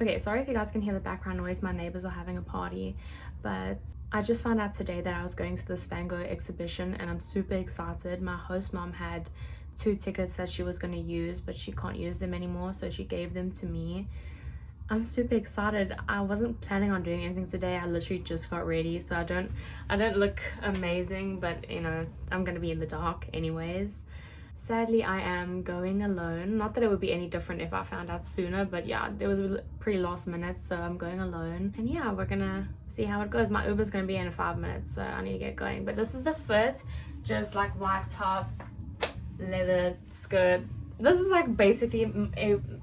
Okay, sorry if you guys can hear the background noise. My neighbors are having a party, but I just found out today that I was going to this Van Gogh exhibition and I'm super excited. My host mom had 2 tickets that she was going to use, but she can't use them anymore, so she gave them to me. I'm super excited. I wasn't planning on doing anything today. I literally just got ready, so I don't look amazing, but you know, I'm gonna be in the dark anyways. Sadly, I am going alone. Not that it would be any different if I found out sooner, but yeah, it was pretty last minute, so I'm going alone. And yeah, we're gonna see how it goes. My Uber's gonna be in 5 minutes, so I need to get going. But this is the fit, just like white top, leather skirt. This is like basically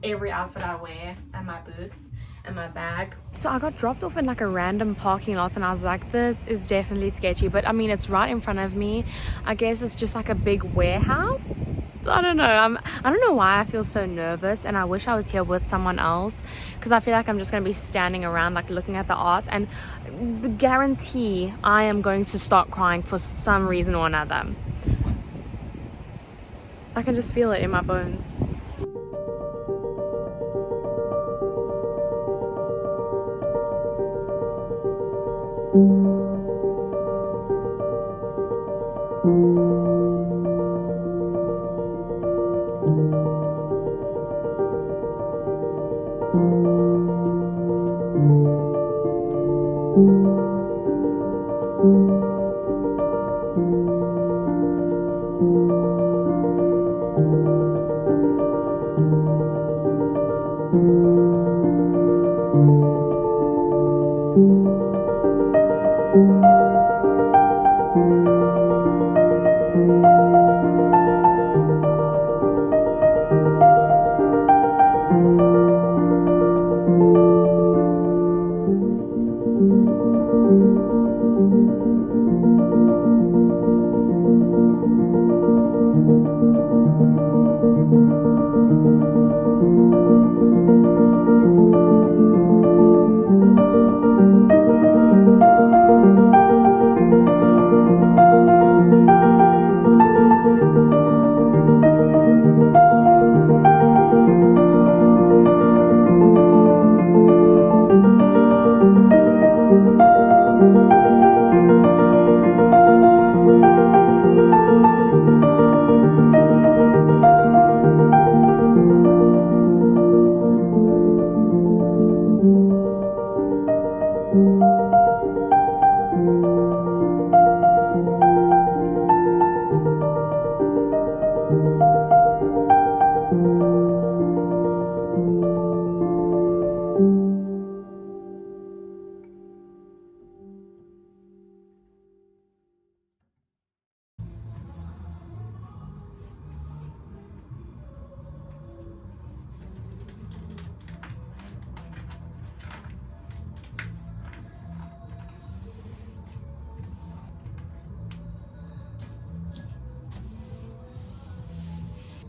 every outfit I wear, and my boots and my bag. So I got dropped off in like a random parking lot and I was like, this is definitely sketchy, but I mean, it's right in front of me. I guess it's just like a big warehouse. I don't know. I don't know why I feel so nervous, and I wish I was here with someone else, because I feel like I'm just gonna be standing around like looking at the art, and guarantee I am going to start crying for some reason or another. I can just feel it in my bones.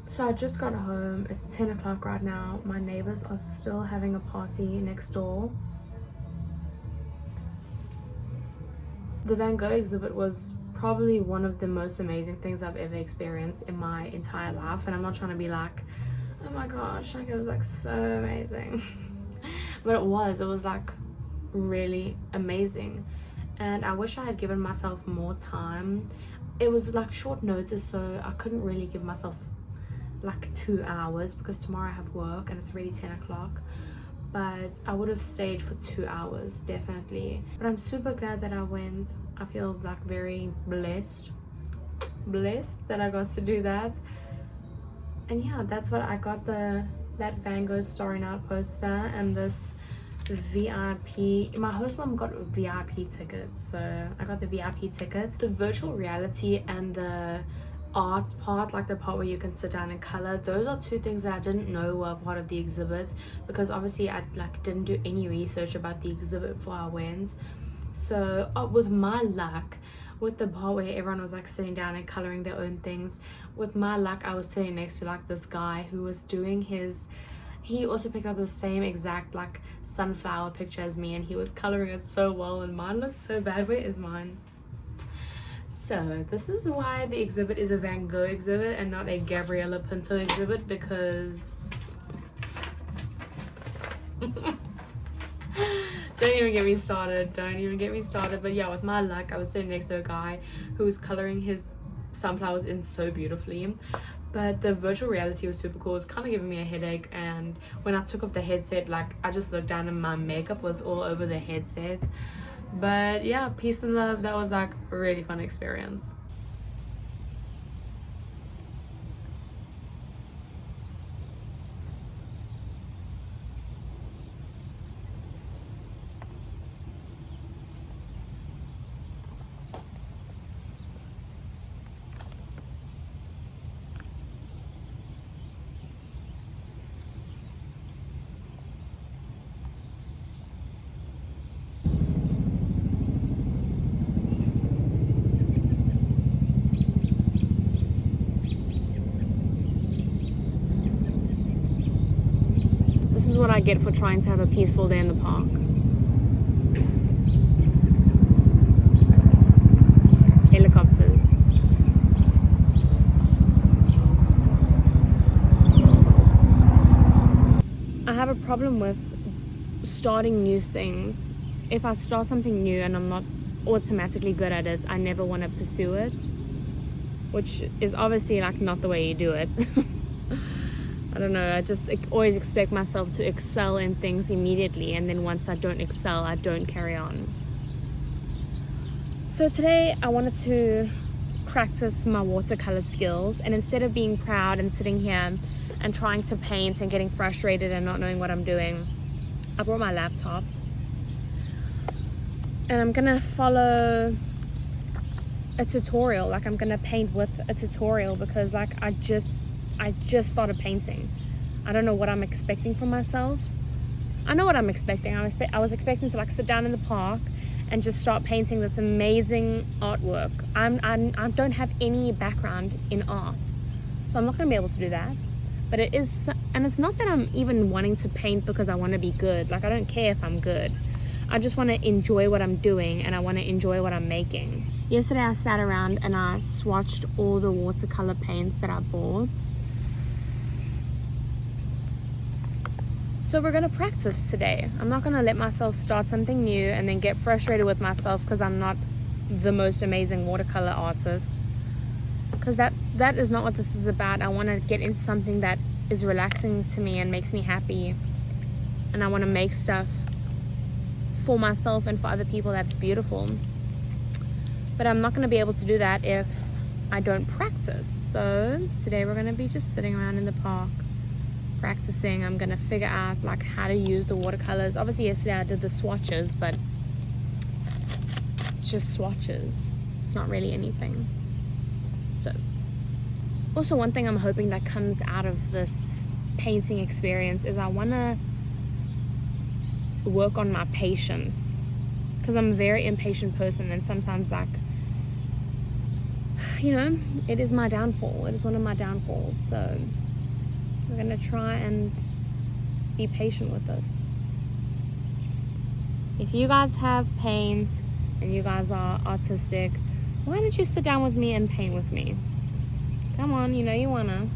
So I just got home. It's 10 o'clock right now. My neighbors are still having a party next door. The Van Gogh exhibit was probably one of the most amazing things I've ever experienced in my entire life, and I'm not trying to be like, oh my gosh, like it was like so amazing. But it was like really amazing, and I wish I had given myself more time. It was like short notice, so I couldn't really give myself like 2 hours because tomorrow I have work and it's already 10 o'clock, but I would have stayed for 2 hours definitely. But I'm super glad that I went. I feel like very blessed that I got to do that. And yeah, that's what I got, that Van Gogh Starry Night poster and this VIP. My host mom got VIP tickets, so I got the VIP tickets. The virtual reality and the art part, like the part where you can sit down and color, those are 2 things that I didn't know were part of the exhibit, because obviously I like didn't do any research about the exhibit before I went. So with my luck, with the part where everyone was like sitting down and coloring their own things, with my luck I was sitting next to like this guy who was doing his, he also picked up the same exact like sunflower picture as me, and he was coloring it so well, and mine looked so bad. Where is mine? So this is why the exhibit is a Van Gogh exhibit and not a Gabriella Pinto exhibit, because Don't even get me started. Don't even get me started. But yeah, with my luck, I was sitting next to a guy who was coloring his sunflowers in so beautifully. But the virtual reality was super cool. It was kind of giving me a headache, and when I took off the headset, like, I just looked down and my makeup was all over the headset. But yeah, peace and love. That was like a really fun experience. This is what I get for trying to have a peaceful day in the park. Helicopters. I have a problem with starting new things. If I start something new and I'm not automatically good at it, I never want to pursue it, which is obviously like not the way you do it. I don't know, I just always expect myself to excel in things immediately, and then once I don't excel, I don't carry on. So today I wanted to practice my watercolor skills, and instead of being proud and sitting here and trying to paint and getting frustrated and not knowing what I'm doing, I brought my laptop and I'm gonna follow a tutorial. Like, I'm gonna paint with a tutorial because like I just started painting. I don't know what I'm expecting from myself. I know what I'm expecting. I was expecting to like sit down in the park and just start painting this amazing artwork. I don't have any background in art, so I'm not gonna be able to do that. But it is, and it's not that I'm even wanting to paint because I want to be good. Like, I don't care if I'm good. I just want to enjoy what I'm doing, and I want to enjoy what I'm making. Yesterday I sat around and I swatched all the watercolor paints that I bought. So we're gonna practice today. I'm not gonna let myself start something new and then get frustrated with myself because I'm not the most amazing watercolor artist. Because that is not what this is about. I want to get into something that is relaxing to me and makes me happy, and I want to make stuff for myself and for other people that's beautiful. But I'm not going to be able to do that if I don't practice. So today we're going to be just sitting around in the park practicing. I'm going to figure out like how to use the watercolors. Obviously yesterday I did the swatches, but it's just swatches. It's not really anything. So also, one thing I'm hoping that comes out of this painting experience is I want to work on my patience, because I'm a very impatient person, and sometimes, like, you know, it is my downfall. It is one of my downfalls. So we're going to try and be patient with this. If you guys have paint and you guys are artistic, why don't you sit down with me and paint with me? Come on, you know you wanna.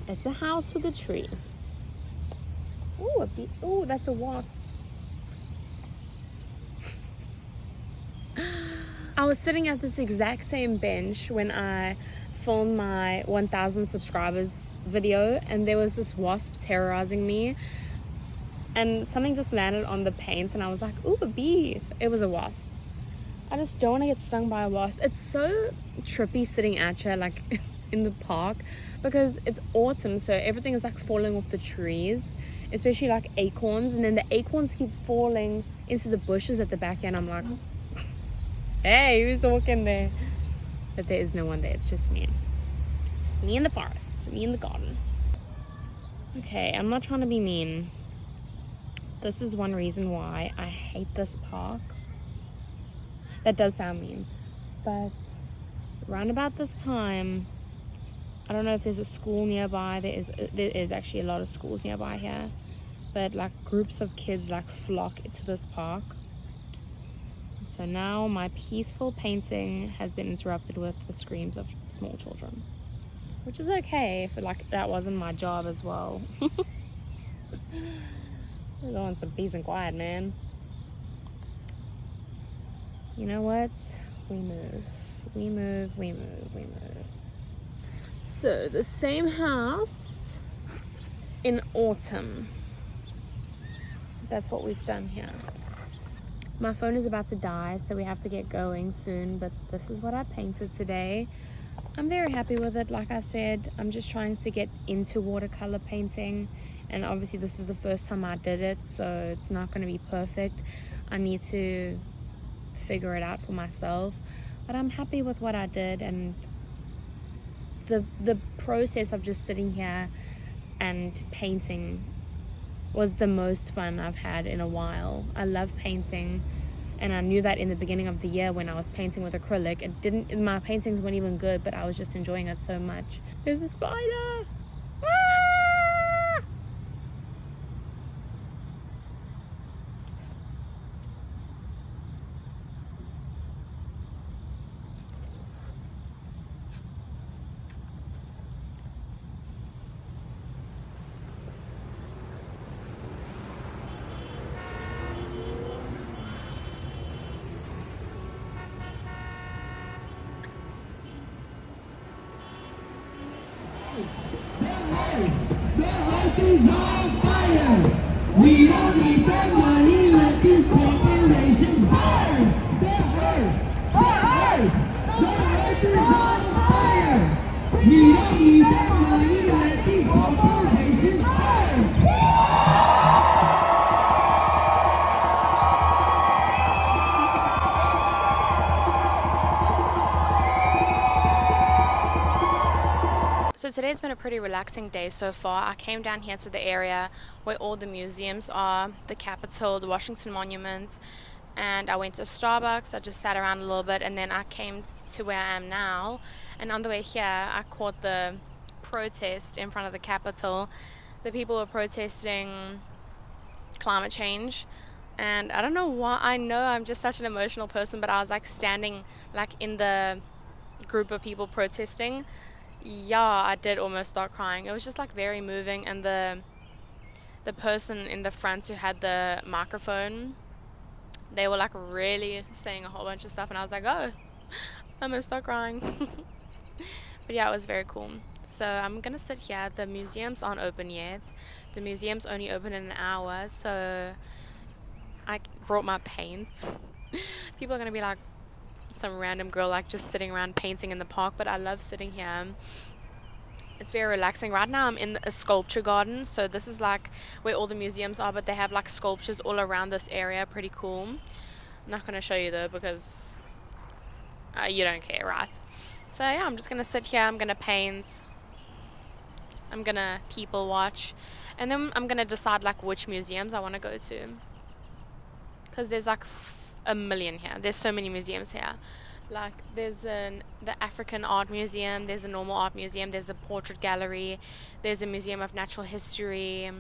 It's a house with a tree. Ooh, that's a wasp. I was sitting at this exact same bench when I filmed my 1,000 subscribers video, and there was this wasp terrorizing me, and something just landed on the paint and I was like, ooh, a bee. It was a wasp. I just don't want to get stung by a wasp. It's so trippy sitting at you like in the park, because it's autumn, so everything is like falling off the trees, especially like acorns, and then the acorns keep falling into the bushes at the back, and I'm like, hey, who's walking there? But there is no one there, it's just me. Me in the forest. Me in the garden. Okay, I'm not trying to be mean. This is one reason why I hate this park. That does sound mean. But around about this time, I don't know if there's a school nearby. There is actually a lot of schools nearby here. But like groups of kids like flock to this park. So now my peaceful painting has been interrupted with the screams of small children. Which is okay if like that wasn't my job as well. We're going some peace and quiet, man. You know what? We move. We move, we move, we move. So the same house in autumn. That's what we've done here. My phone is about to die, so we have to get going soon, but this is what I painted today. I'm very happy with it. Like I said, I'm just trying to get into watercolor painting, and obviously this is the first time I did it, so it's not going to be perfect. I need to figure it out for myself, but I'm happy with what I did, and the process of just sitting here and painting was the most fun I've had in a while. I love painting, and I knew that in the beginning of the year when I was painting with acrylic. My paintings weren't even good, but I was just enjoying it so much. There's a spider! Ah! The earth is on fire. We don't need that money. Let these corporations burn. The earth is on fire. We don't need that money. Let these corporations burn. So today's been a pretty relaxing day so far. I came down here to the area where all the museums are, the Capitol, the Washington Monument, and I went to Starbucks. I just sat around a little bit, and then I came to where I am now. And on the way here, I caught the protest in front of the Capitol. The people were protesting climate change, and I don't know why. I know I'm just such an emotional person, but I was like standing like in the group of people protesting. Yeah, I did almost start crying. It was just like very moving, and the person in the front who had the microphone, they were like really saying a whole bunch of stuff, and I was like, oh, I'm gonna start crying. But yeah, it was very cool. So I'm gonna sit here. The museums aren't open yet. The museum's only open in an hour, so I brought my paint. People are gonna be like, some random girl like just sitting around painting in the park, but I love sitting here. It's very relaxing. Right now I'm in a sculpture garden, so this is like where all the museums are, but they have like sculptures all around this area. Pretty cool. I'm not going to show you though because you don't care, right? So yeah, I'm just going to sit here. I'm going to paint. I'm going to people watch, and then I'm going to decide like which museums I want to go to, because there's like a million here. There's so many museums here. Like there's the African Art Museum, there's the Normal Art Museum, there's the Portrait Gallery, there's a Museum of Natural History.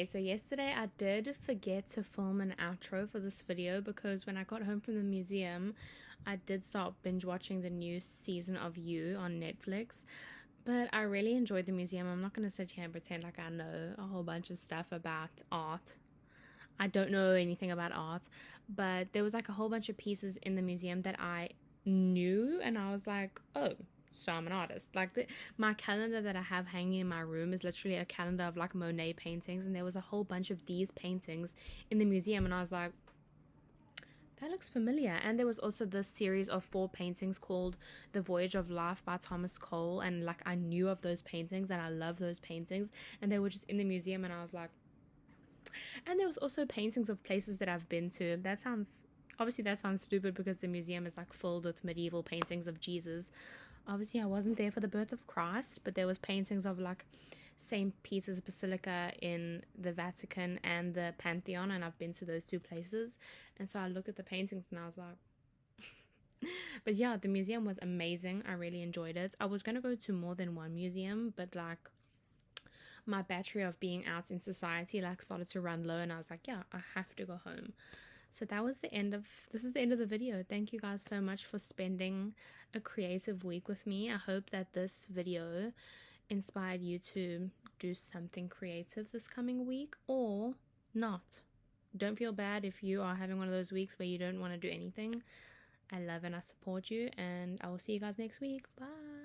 so yesterday I did forget to film an outro for this video because when I got home from the museum, I did start binge watching the new season of You on Netflix. But I really enjoyed the museum. I'm not going to sit here and pretend like I know a whole bunch of stuff about art. I don't know anything about art, but there was like a whole bunch of pieces in the museum that I knew, and I was like, oh, so I'm an artist. Like my calendar that I have hanging in my room is literally a calendar of like Monet paintings, and there was a whole bunch of these paintings in the museum, and I was like, that looks familiar. And there was also this series of 4 paintings called The Voyage of Life by Thomas Cole, and like I knew of those paintings and I love those paintings, and they were just in the museum, and I was like, and there was also paintings of places that I've been to. That sounds stupid because the museum is like filled with medieval paintings of Jesus. Obviously I wasn't there for the birth of Christ, but there was paintings of like St. Peter's Basilica in the Vatican and the Pantheon, and I've been to those 2 places. And so I looked at the paintings and I was like, but yeah, the museum was amazing. I really enjoyed it. I was going to go to more than one museum, but like my battery of being out in society like started to run low, and I was like, yeah, I have to go home. So that was the end of the video. Thank you guys so much for spending a creative week with me. I hope that this video inspired you to do something creative this coming week, or not. Don't feel bad if you are having one of those weeks where you don't want to do anything. I love and I support you, and I will see you guys next week. Bye.